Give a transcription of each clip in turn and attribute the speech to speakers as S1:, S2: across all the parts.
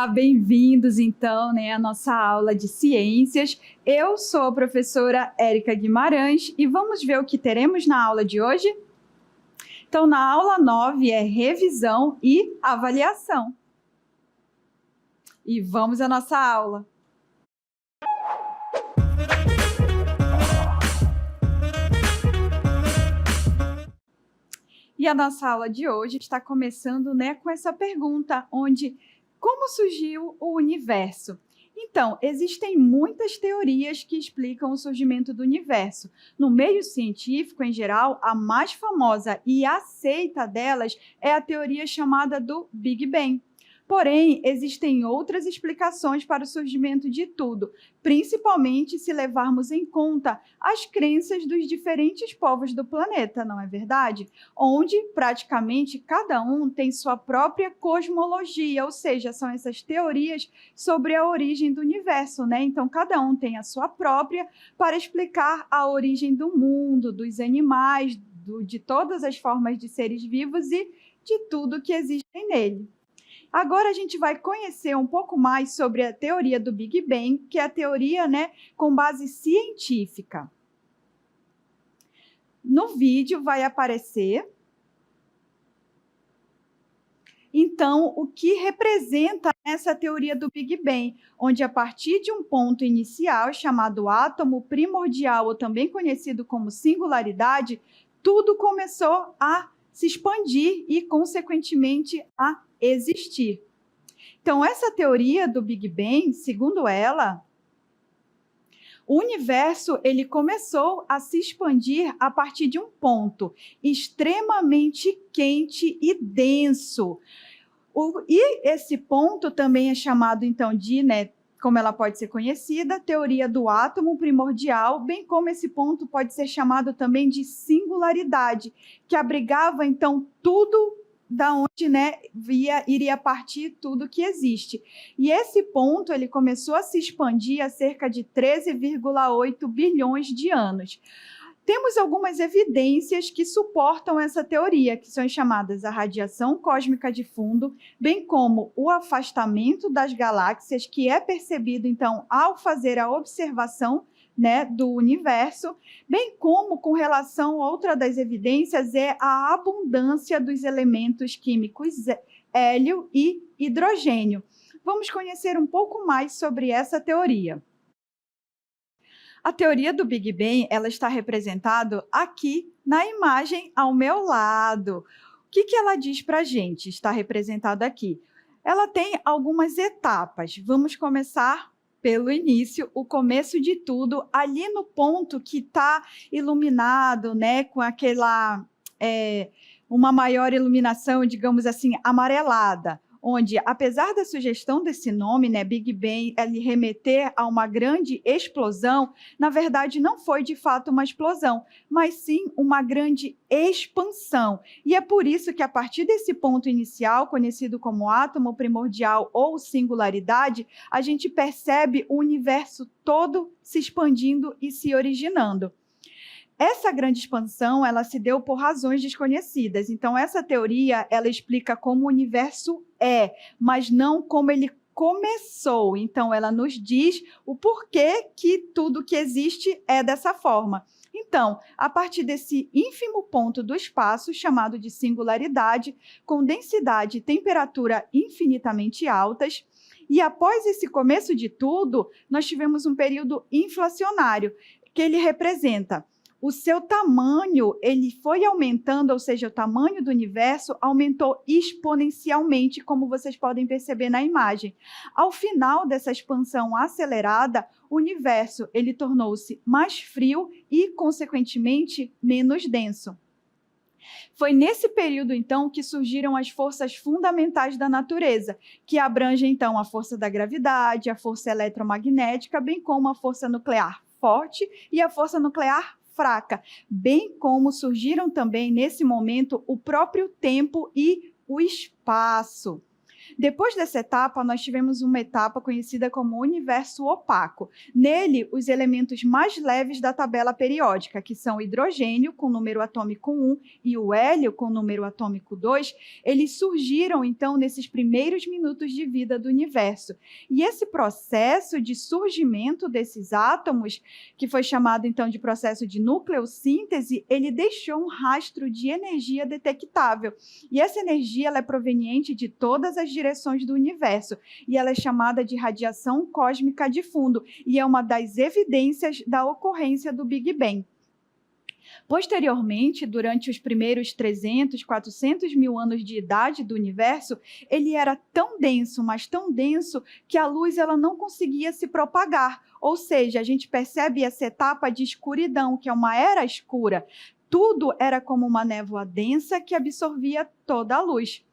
S1: Olá, bem-vindos então, à nossa aula de ciências. Eu sou a professora Érica Guimarães e vamos ver o que teremos na aula de hoje? Então, na aula 9 é revisão e avaliação. E vamos à nossa aula. E a nossa aula de hoje está começando, com essa pergunta, como surgiu o universo? Então, existem muitas teorias que explicam o surgimento do universo. No meio científico, em geral, a mais famosa e aceita delas é a teoria chamada do Big Bang. Porém, existem outras explicações para o surgimento de tudo, principalmente se levarmos em conta as crenças dos diferentes povos do planeta, não é verdade? Onde praticamente cada um tem sua própria cosmologia, ou seja, são essas teorias sobre a origem do universo, né? Então, cada um tem a sua própria para explicar a origem do mundo, dos animais, de todas as formas de seres vivos e de tudo que existe nele. Agora a gente vai conhecer um pouco mais sobre a teoria do Big Bang, que é a teoria, com base científica. No vídeo vai aparecer, então, o que representa essa teoria do Big Bang, onde a partir de um ponto inicial, chamado átomo primordial, ou também conhecido como singularidade, tudo começou a se expandir e, consequentemente, a existir. Então, essa teoria do Big Bang, segundo ela, o universo ele começou a se expandir a partir de um ponto extremamente quente e denso. E esse ponto também é chamado, então, de, como ela pode ser conhecida, teoria do átomo primordial, bem como esse ponto pode ser chamado também de singularidade, que abrigava, então, tudo da onde iria partir tudo que existe. E esse ponto ele começou a se expandir há cerca de 13,8 bilhões de anos. Temos algumas evidências que suportam essa teoria, que são chamadas a radiação cósmica de fundo, bem como o afastamento das galáxias, que é percebido, então, ao fazer a observação do universo, bem como com relação a outra das evidências é a abundância dos elementos químicos hélio e hidrogênio. Vamos conhecer um pouco mais sobre essa teoria. A teoria do Big Bang, ela está representada aqui na imagem ao meu lado. O que ela diz para a gente? Está representada aqui. Ela tem algumas etapas. Vamos começar pelo início, o começo de tudo, ali no ponto que está iluminado, com aquela, uma maior iluminação, digamos assim, amarelada, onde, apesar da sugestão desse nome, Big Bang, ele remeter a uma grande explosão, na verdade não foi de fato uma explosão, mas sim uma grande expansão. E é por isso que a partir desse ponto inicial, conhecido como átomo primordial ou singularidade, a gente percebe o universo todo se expandindo e se originando. Essa grande expansão, ela se deu por razões desconhecidas. Então, essa teoria, ela explica como o universo é, mas não como ele começou. Então, ela nos diz o porquê que tudo que existe é dessa forma. Então, a partir desse ínfimo ponto do espaço, chamado de singularidade, com densidade e temperatura infinitamente altas, e após esse começo de tudo, nós tivemos um período inflacionário, que ele representa o seu tamanho, ele foi aumentando, ou seja, o tamanho do universo aumentou exponencialmente, como vocês podem perceber na imagem. Ao final dessa expansão acelerada, o universo ele tornou-se mais frio e, consequentemente, menos denso. Foi nesse período, então, que surgiram as forças fundamentais da natureza, que abrangem, então, a força da gravidade, a força eletromagnética, bem como a força nuclear forte e a força nuclear fraca, bem como surgiram também, nesse momento, o próprio tempo e o espaço. Depois dessa etapa, nós tivemos uma etapa conhecida como universo opaco. Nele, os elementos mais leves da tabela periódica, que são o hidrogênio, com número atômico 1, e o hélio, com número atômico 2, eles surgiram, então, nesses primeiros minutos de vida do universo. E esse processo de surgimento desses átomos, que foi chamado, então, de processo de nucleossíntese, ele deixou um rastro de energia detectável. E essa energia ela é proveniente de todas as direções do universo, e ela é chamada de radiação cósmica de fundo, e é uma das evidências da ocorrência do Big Bang. Posteriormente, durante os primeiros 300, 400 mil anos de idade do universo, ele era tão denso, mas tão denso, que a luz ela não conseguia se propagar. Ou seja, a gente percebe essa etapa de escuridão, que é uma era escura. Tudo era como uma névoa densa que absorvia toda a luz.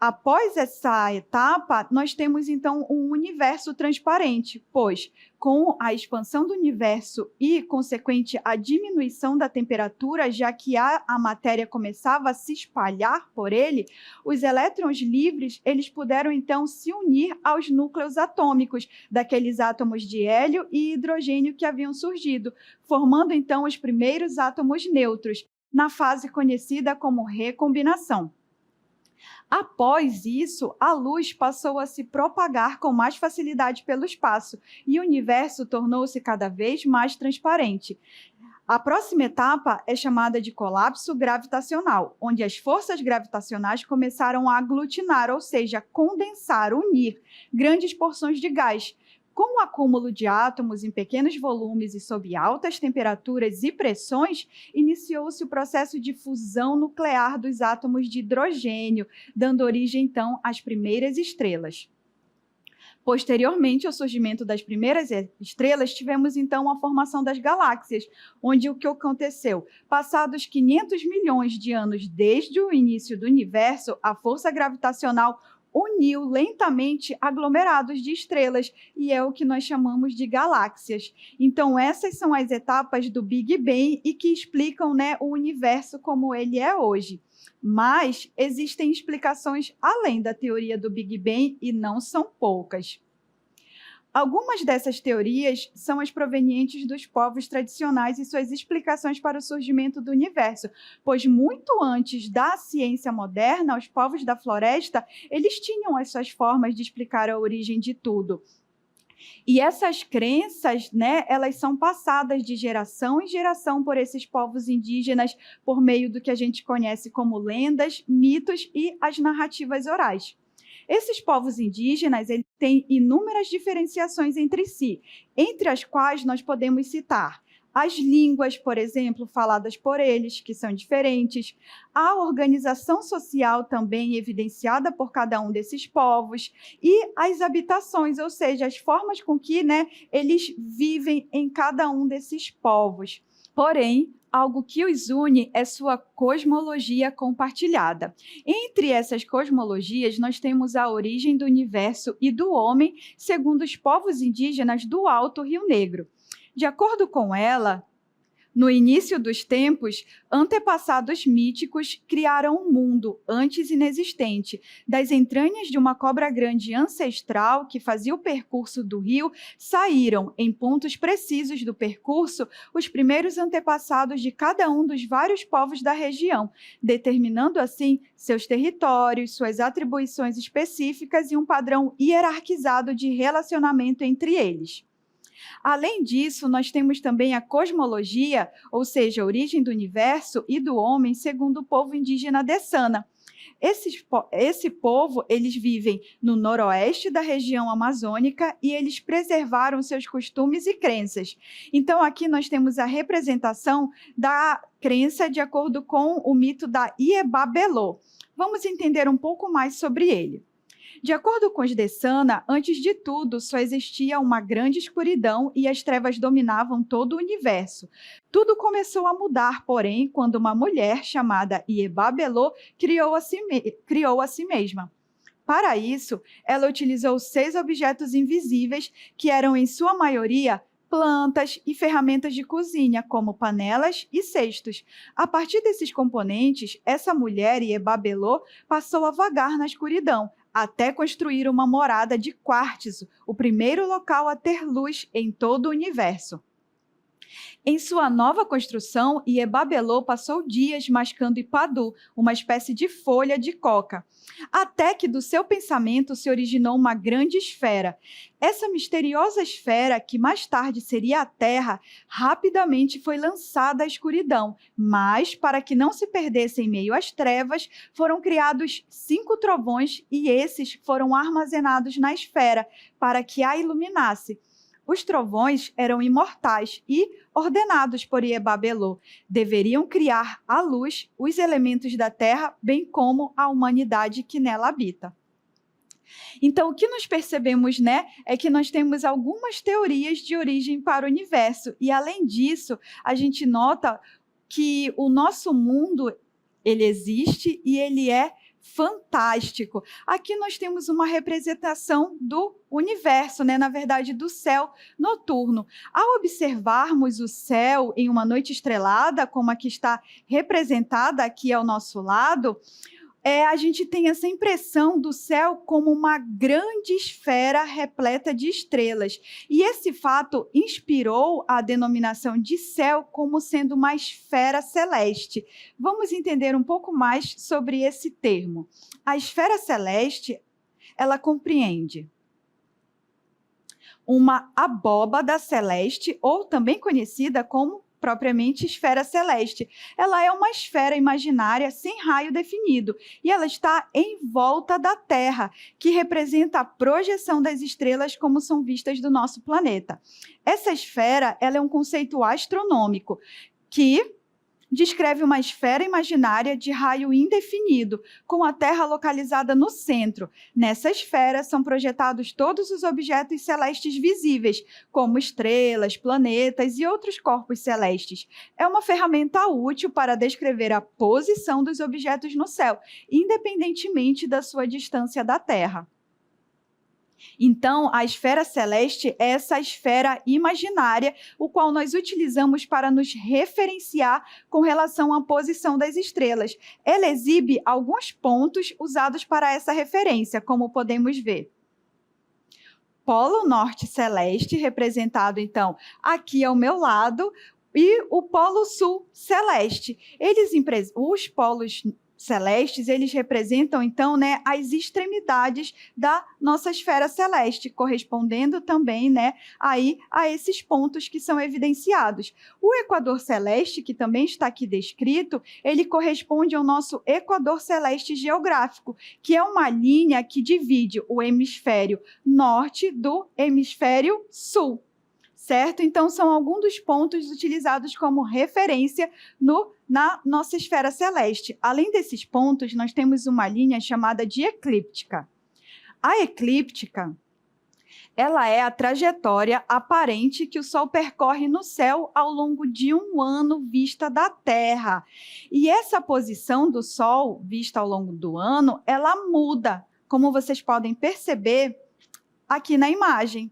S1: Após essa etapa, nós temos então um universo transparente, pois com a expansão do universo e consequente a diminuição da temperatura, já que a matéria começava a se espalhar por ele, os elétrons livres, eles puderam então se unir aos núcleos atômicos daqueles átomos de hélio e hidrogênio que haviam surgido, formando então os primeiros átomos neutros, na fase conhecida como recombinação. Após isso, a luz passou a se propagar com mais facilidade pelo espaço e o universo tornou-se cada vez mais transparente. A próxima etapa é chamada de colapso gravitacional, onde as forças gravitacionais começaram a aglutinar, ou seja, condensar, unir grandes porções de gás. Com o acúmulo de átomos em pequenos volumes e sob altas temperaturas e pressões, iniciou-se o processo de fusão nuclear dos átomos de hidrogênio, dando origem, então, às primeiras estrelas. Posteriormente ao surgimento das primeiras estrelas, tivemos, então, a formação das galáxias, onde o que aconteceu? Passados 500 milhões de anos desde o início do universo, a força gravitacional uniu lentamente aglomerados de estrelas, e é o que nós chamamos de galáxias. Então, essas são as etapas do Big Bang e que explicam, né, o universo como ele é hoje. Mas existem explicações além da teoria do Big Bang e não são poucas. Algumas dessas teorias são as provenientes dos povos tradicionais e suas explicações para o surgimento do universo, pois muito antes da ciência moderna, os povos da floresta, eles tinham as suas formas de explicar a origem de tudo. E essas crenças, né, elas são passadas de geração em geração por esses povos indígenas por meio do que a gente conhece como lendas, mitos e as narrativas orais. Esses povos indígenas eles têm inúmeras diferenciações entre si, entre as quais nós podemos citar as línguas, por exemplo, faladas por eles, que são diferentes, a organização social também evidenciada por cada um desses povos, e as habitações, ou seja, as formas com que, né, eles vivem em cada um desses povos. Porém, algo que os une é sua cosmologia compartilhada. Entre essas cosmologias, nós temos a origem do universo e do homem, segundo os povos indígenas do Alto Rio Negro. De acordo com ela, no início dos tempos, antepassados míticos criaram um mundo antes inexistente. Das entranhas de uma cobra grande ancestral que fazia o percurso do rio, saíram, em pontos precisos do percurso, os primeiros antepassados de cada um dos vários povos da região, determinando assim seus territórios, suas atribuições específicas e um padrão hierarquizado de relacionamento entre eles. Além disso, nós temos também a cosmologia, ou seja, a origem do universo e do homem, segundo o povo indígena Dessana. Esse povo, eles vivem no noroeste da região amazônica e eles preservaram seus costumes e crenças. Então, aqui nós temos a representação da crença de acordo com o mito da Iebá-Belô. Vamos entender um pouco mais sobre ele. De acordo com os Dessana, antes de tudo, só existia uma grande escuridão e as trevas dominavam todo o universo. Tudo começou a mudar, porém, quando uma mulher chamada Iebá-Belô criou a si mesma. Para isso, ela utilizou 6 objetos invisíveis, que eram, em sua maioria, plantas e ferramentas de cozinha, como panelas e cestos. A partir desses componentes, essa mulher, Iebá-Belô, passou a vagar na escuridão, até construir uma morada de quartzo, o primeiro local a ter luz em todo o universo. Em sua nova construção, Iebabelô passou dias mascando ipadu, uma espécie de folha de coca, até que do seu pensamento se originou uma grande esfera. Essa misteriosa esfera, que mais tarde seria a Terra, rapidamente foi lançada à escuridão, mas, para que não se perdesse em meio às trevas, foram criados 5 trovões e esses foram armazenados na esfera, para que a iluminasse. Os trovões eram imortais e, ordenados por Iebabelô, deveriam criar a luz, os elementos da Terra, bem como a humanidade que nela habita. Então, o que nós percebemos, é que nós temos algumas teorias de origem para o universo. E, além disso, a gente nota que o nosso mundo, ele existe e ele é fantástico. Aqui nós temos uma representação do universo, na verdade, do céu noturno. Ao observarmos o céu em uma noite estrelada, como aqui está representada aqui ao nosso lado, a gente tem essa impressão do céu como uma grande esfera repleta de estrelas. E esse fato inspirou a denominação de céu como sendo uma esfera celeste. Vamos entender um pouco mais sobre esse termo. A esfera celeste, ela compreende uma abóbada celeste, ou também conhecida como propriamente esfera celeste. Ela é uma esfera imaginária sem raio definido e ela está em volta da Terra, que representa a projeção das estrelas como são vistas do nosso planeta. Essa esfera, ela é um conceito astronômico que descreve uma esfera imaginária de raio indefinido, com a Terra localizada no centro. Nessa esfera são projetados todos os objetos celestes visíveis, como estrelas, planetas e outros corpos celestes. É uma ferramenta útil para descrever a posição dos objetos no céu, independentemente da sua distância da Terra. Então, a esfera celeste é essa esfera imaginária, o qual nós utilizamos para nos referenciar com relação à posição das estrelas. Ela exibe alguns pontos usados para essa referência, como podemos ver. Polo Norte Celeste, representado, então, aqui ao meu lado, e o Polo Sul Celeste. Os polos celestes, eles representam, então, as extremidades da nossa esfera celeste, correspondendo também, aí a esses pontos que são evidenciados. O equador celeste, que também está aqui descrito, ele corresponde ao nosso equador celeste geográfico, que é uma linha que divide o hemisfério norte do hemisfério sul. Certo? Então, são alguns dos pontos utilizados como referência na nossa esfera celeste. Além desses pontos, nós temos uma linha chamada de eclíptica. A eclíptica, ela é a trajetória aparente que o Sol percorre no céu ao longo de um ano vista da Terra. E essa posição do Sol, vista ao longo do ano, ela muda, como vocês podem perceber aqui na imagem.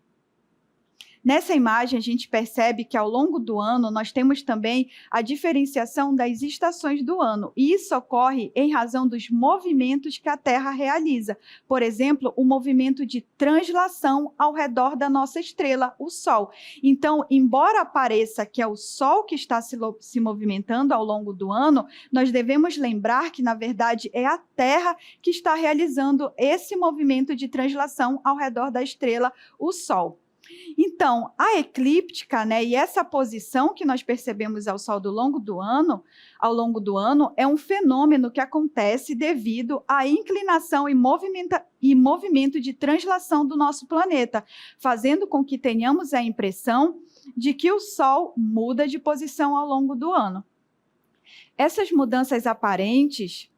S1: Nessa imagem, a gente percebe que ao longo do ano nós temos também a diferenciação das estações do ano. E isso ocorre em razão dos movimentos que a Terra realiza. Por exemplo, o movimento de translação ao redor da nossa estrela, o Sol. Então, embora pareça que é o Sol que está se movimentando ao longo do ano, nós devemos lembrar que, na verdade, é a Terra que está realizando esse movimento de translação ao redor da estrela, o Sol. Então, a eclíptica, e essa posição que nós percebemos ao Sol ao longo do ano, é um fenômeno que acontece devido à inclinação e movimento de translação do nosso planeta, fazendo com que tenhamos a impressão de que o Sol muda de posição ao longo do ano. Essas mudanças aparentes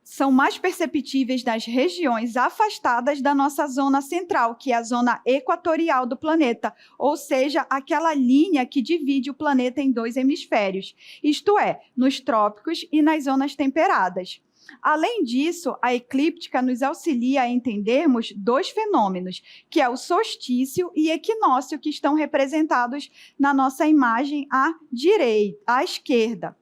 S1: são mais perceptíveis nas regiões afastadas da nossa zona central, que é a zona equatorial do planeta, ou seja, aquela linha que divide o planeta em 2 hemisférios, isto é, nos trópicos e nas zonas temperadas. Além disso, a eclíptica nos auxilia a entendermos 2 fenômenos, que é o solstício e equinócio, que estão representados na nossa imagem à esquerda.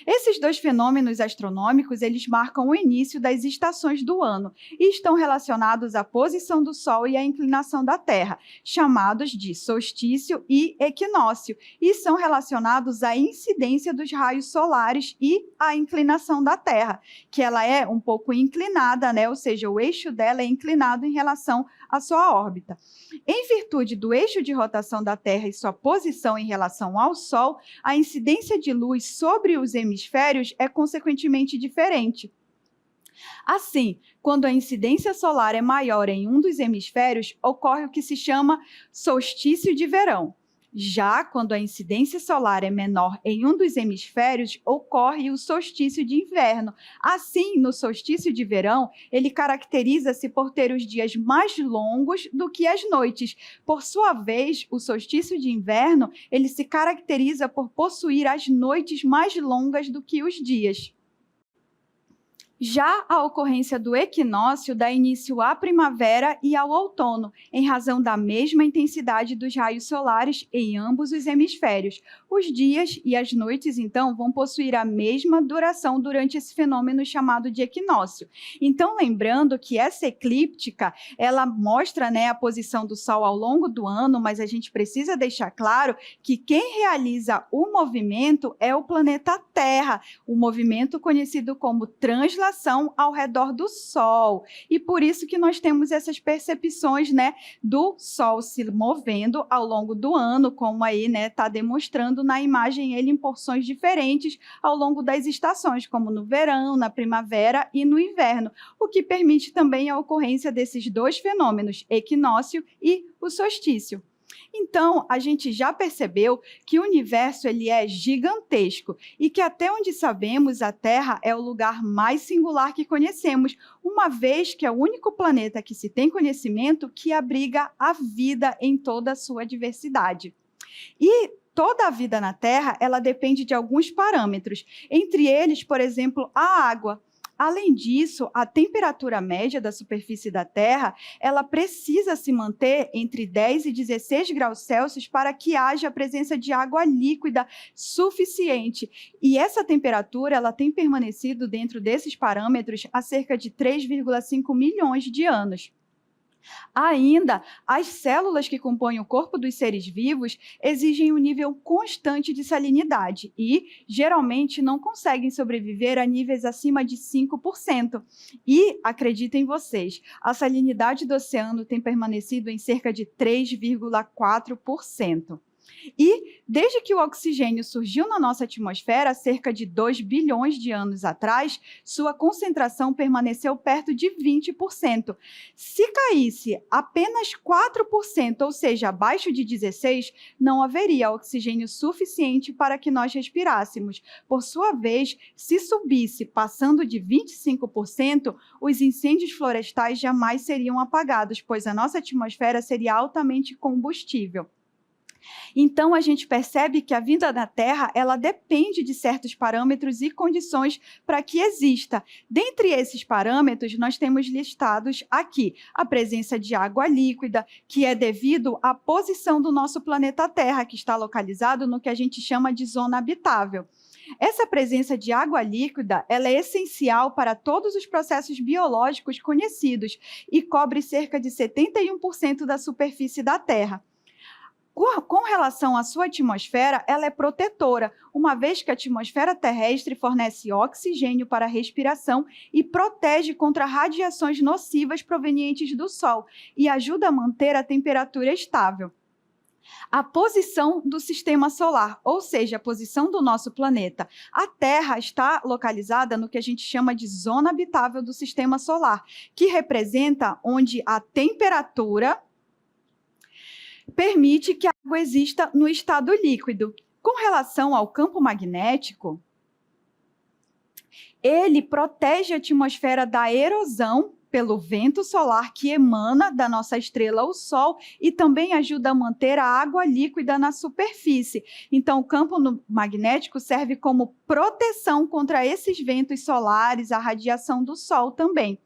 S1: Esses dois fenômenos astronômicos, eles marcam o início das estações do ano e estão relacionados à posição do Sol e à inclinação da Terra, chamados de solstício e equinócio, e são relacionados à incidência dos raios solares e à inclinação da Terra, que ela é um pouco inclinada, né? Ou seja, o eixo dela é inclinado em relação à sua órbita. Em virtude do eixo de rotação da Terra e sua posição em relação ao Sol, a incidência de luz sobre os hemisférios é consequentemente diferente. Assim, quando a incidência solar é maior em um dos hemisférios, ocorre o que se chama solstício de verão. Já quando a incidência solar é menor em um dos hemisférios, ocorre o solstício de inverno. Assim, no solstício de verão, ele caracteriza-se por ter os dias mais longos do que as noites. Por sua vez, o solstício de inverno, ele se caracteriza por possuir as noites mais longas do que os dias. Já a ocorrência do equinócio dá início à primavera e ao outono, em razão da mesma intensidade dos raios solares em ambos os hemisférios. Os dias e as noites, então, vão possuir a mesma duração durante esse fenômeno chamado de equinócio. Então, lembrando que essa eclíptica, ela mostra, né, a posição do Sol ao longo do ano, mas a gente precisa deixar claro que quem realiza o movimento é o planeta Terra, o movimento conhecido como translação ao redor do Sol. E por isso que nós temos essas percepções, né, do Sol se movendo ao longo do ano, como aí, né, está demonstrando na imagem ele em porções diferentes ao longo das estações, como no verão, na primavera e no inverno, o que permite também a ocorrência desses dois fenômenos, equinócio e o solstício. Então, a gente já percebeu que o universo ele é gigantesco e que até onde sabemos, a Terra é o lugar mais singular que conhecemos, uma vez que é o único planeta que se tem conhecimento que abriga a vida em toda a sua diversidade. E toda a vida na Terra, ela depende de alguns parâmetros, entre eles, por exemplo, a água. Além disso, a temperatura média da superfície da Terra, ela precisa se manter entre 10 e 16 graus Celsius para que haja a presença de água líquida suficiente. E essa temperatura, ela tem permanecido dentro desses parâmetros há cerca de 3,5 milhões de anos. Ainda, as células que compõem o corpo dos seres vivos exigem um nível constante de salinidade e, geralmente, não conseguem sobreviver a níveis acima de 5%. E, acreditem vocês, a salinidade do oceano tem permanecido em cerca de 3,4%. E, desde que o oxigênio surgiu na nossa atmosfera, cerca de 2 bilhões de anos atrás, sua concentração permaneceu perto de 20%. Se caísse apenas 4%, ou seja, abaixo de 16%, não haveria oxigênio suficiente para que nós respirássemos. Por sua vez, se subisse passando de 25%, os incêndios florestais jamais seriam apagados, pois a nossa atmosfera seria altamente combustível. Então, a gente percebe que a vida na Terra, ela depende de certos parâmetros e condições para que exista. Dentre esses parâmetros, nós temos listados aqui a presença de água líquida, que é devido à posição do nosso planeta Terra, que está localizado no que a gente chama de zona habitável. Essa presença de água líquida, ela é essencial para todos os processos biológicos conhecidos e cobre cerca de 71% da superfície da Terra. Com relação à sua atmosfera, ela é protetora, uma vez que a atmosfera terrestre fornece oxigênio para a respiração e protege contra radiações nocivas provenientes do Sol e ajuda a manter a temperatura estável. A posição do sistema solar, ou seja, a posição do nosso planeta. A Terra está localizada no que a gente chama de zona habitável do sistema solar, que representa onde a temperatura permite que a água exista no estado líquido. Com relação ao campo magnético, ele protege a atmosfera da erosão pelo vento solar que emana da nossa estrela, o Sol, e também ajuda a manter a água líquida na superfície. Então, o campo magnético serve como proteção contra esses ventos solares, a radiação do Sol também.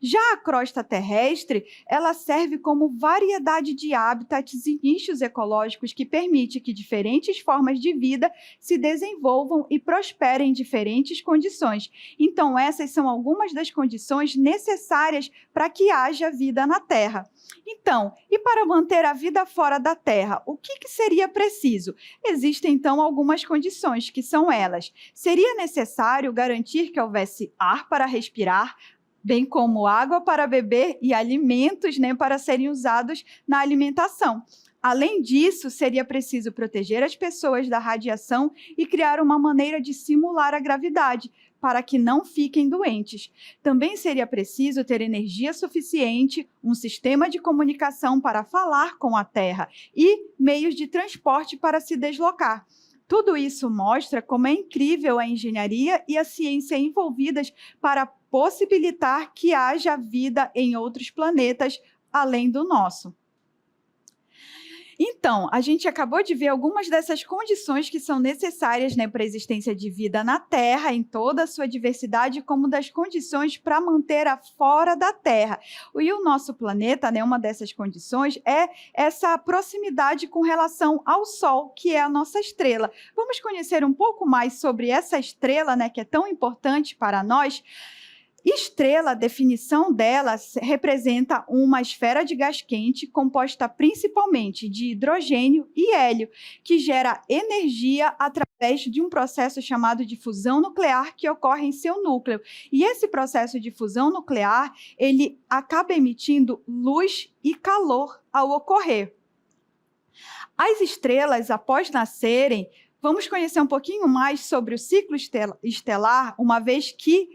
S1: Já a crosta terrestre, ela serve como variedade de hábitats e nichos ecológicos que permite que diferentes formas de vida se desenvolvam e prosperem em diferentes condições. Então, essas são algumas das condições necessárias para que haja vida na Terra. Então, e para manter a vida fora da Terra, o que seria preciso? Existem, então, algumas condições, que são elas. Seria necessário garantir que houvesse ar para respirar, bem como água para beber e alimentos, né, para serem usados na alimentação. Além disso, seria preciso proteger as pessoas da radiação e criar uma maneira de simular a gravidade, para que não fiquem doentes. Também seria preciso ter energia suficiente, um sistema de comunicação para falar com a Terra e meios de transporte para se deslocar. Tudo isso mostra como é incrível a engenharia e a ciência envolvidas para possibilitar que haja vida em outros planetas além do nosso. Então, a gente acabou de ver algumas dessas condições que são necessárias, né, para a existência de vida na Terra, em toda a sua diversidade, como das condições para manter-a fora da Terra. E o nosso planeta, né, uma dessas condições é essa proximidade com relação ao Sol, que é a nossa estrela. Vamos conhecer um pouco mais sobre essa estrela, né, que é tão importante para nós. Estrela, a definição dela representa uma esfera de gás quente composta principalmente de hidrogênio e hélio, que gera energia através de um processo chamado de fusão nuclear que ocorre em seu núcleo. E esse processo de fusão nuclear, ele acaba emitindo luz e calor ao ocorrer. As estrelas, após nascerem, vamos conhecer um pouquinho mais sobre o ciclo estelar, uma vez que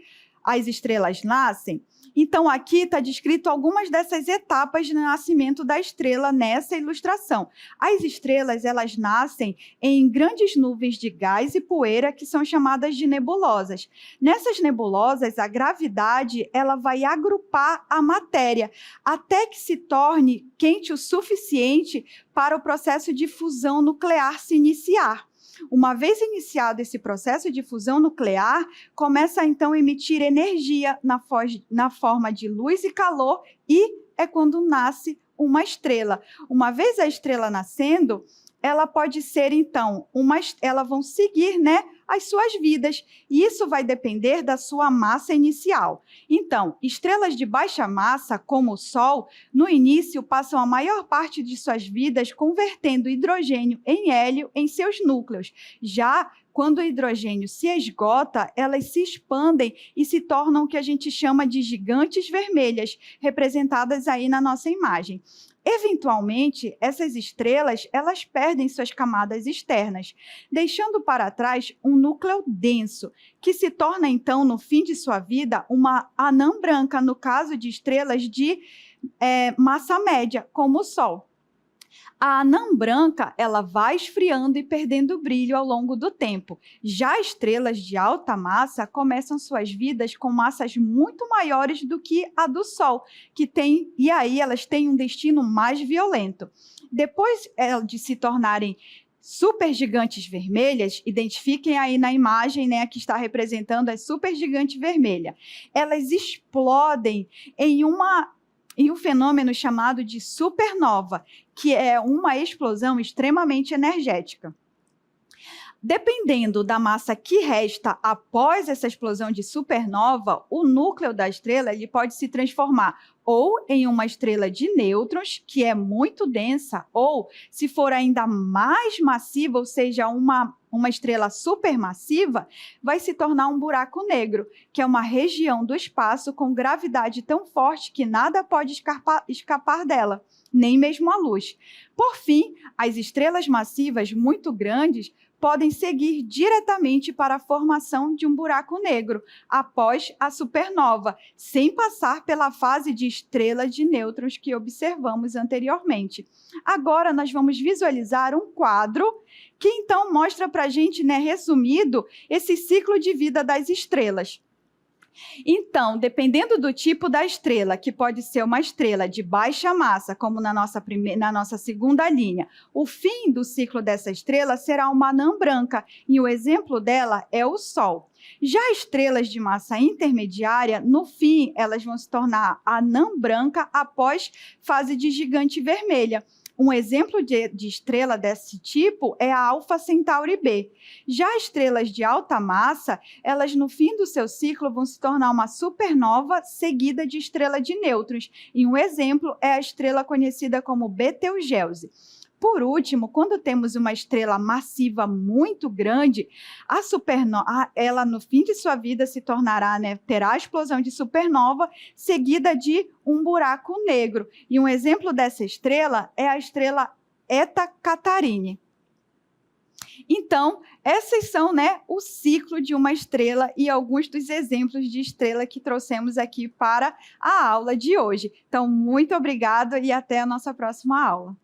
S1: as estrelas nascem. Então, aqui está descrito algumas dessas etapas de nascimento da estrela nessa ilustração. As estrelas, elas nascem em grandes nuvens de gás e poeira que são chamadas de nebulosas. Nessas nebulosas, a gravidade, ela vai agrupar a matéria até que se torne quente o suficiente para o processo de fusão nuclear se iniciar. Uma vez iniciado esse processo de fusão nuclear, começa então a emitir energia na forma de luz e calor e é quando nasce uma estrela. Uma vez a estrela nascendo, ela pode ser então, elas vão seguir, né, as suas vidas, e isso vai depender da sua massa inicial. Então, estrelas de baixa massa, como o Sol, no início passam a maior parte de suas vidas convertendo hidrogênio em hélio em seus núcleos. Já quando o hidrogênio se esgota, elas se expandem e se tornam o que a gente chama de gigantes vermelhas, representadas aí na nossa imagem. Eventualmente, essas estrelas, elas perdem suas camadas externas, deixando para trás um núcleo denso, que se torna, então, no fim de sua vida, uma anã branca, no caso de estrelas de massa média, como o Sol. A anã branca, ela vai esfriando e perdendo brilho ao longo do tempo. Já estrelas de alta massa começam suas vidas com massas muito maiores do que a do Sol, e aí elas têm um destino mais violento. Depois de se tornarem supergigantes vermelhas, identifiquem aí na imagem, né, que está representando a supergigante vermelha. Elas explodem em um fenômeno chamado de supernova, que é uma explosão extremamente energética. Dependendo da massa que resta após essa explosão de supernova, o núcleo da estrela ele pode se transformar ou em uma estrela de nêutrons, que é muito densa, ou, se for ainda mais massiva, ou seja, uma estrela supermassiva, vai se tornar um buraco negro, que é uma região do espaço com gravidade tão forte que nada pode escapar dela, nem mesmo a luz. Por fim, as estrelas massivas muito grandes podem seguir diretamente para a formação de um buraco negro após a supernova, sem passar pela fase de estrela de nêutrons que observamos anteriormente. Agora nós vamos visualizar um quadro que então mostra para a gente, né, resumido, esse ciclo de vida das estrelas. Então, dependendo do tipo da estrela, que pode ser uma estrela de baixa massa, como na nossa segunda linha, o fim do ciclo dessa estrela será uma anã branca, e o exemplo dela é o Sol. Já estrelas de massa intermediária, no fim, elas vão se tornar anã branca após fase de gigante vermelha. Um exemplo de estrela desse tipo é a Alpha Centauri B. Já estrelas de alta massa, elas no fim do seu ciclo vão se tornar uma supernova seguida de estrela de nêutrons. E um exemplo é a estrela conhecida como Betelgeuse. Por último, quando temos uma estrela massiva muito grande, a supernova, ela no fim de sua vida se tornará, terá a explosão de supernova, seguida de um buraco negro. E um exemplo dessa estrela é a estrela Eta Catarine. Então, esses são, o ciclo de uma estrela e alguns dos exemplos de estrela que trouxemos aqui para a aula de hoje. Então, muito obrigada e até a nossa próxima aula.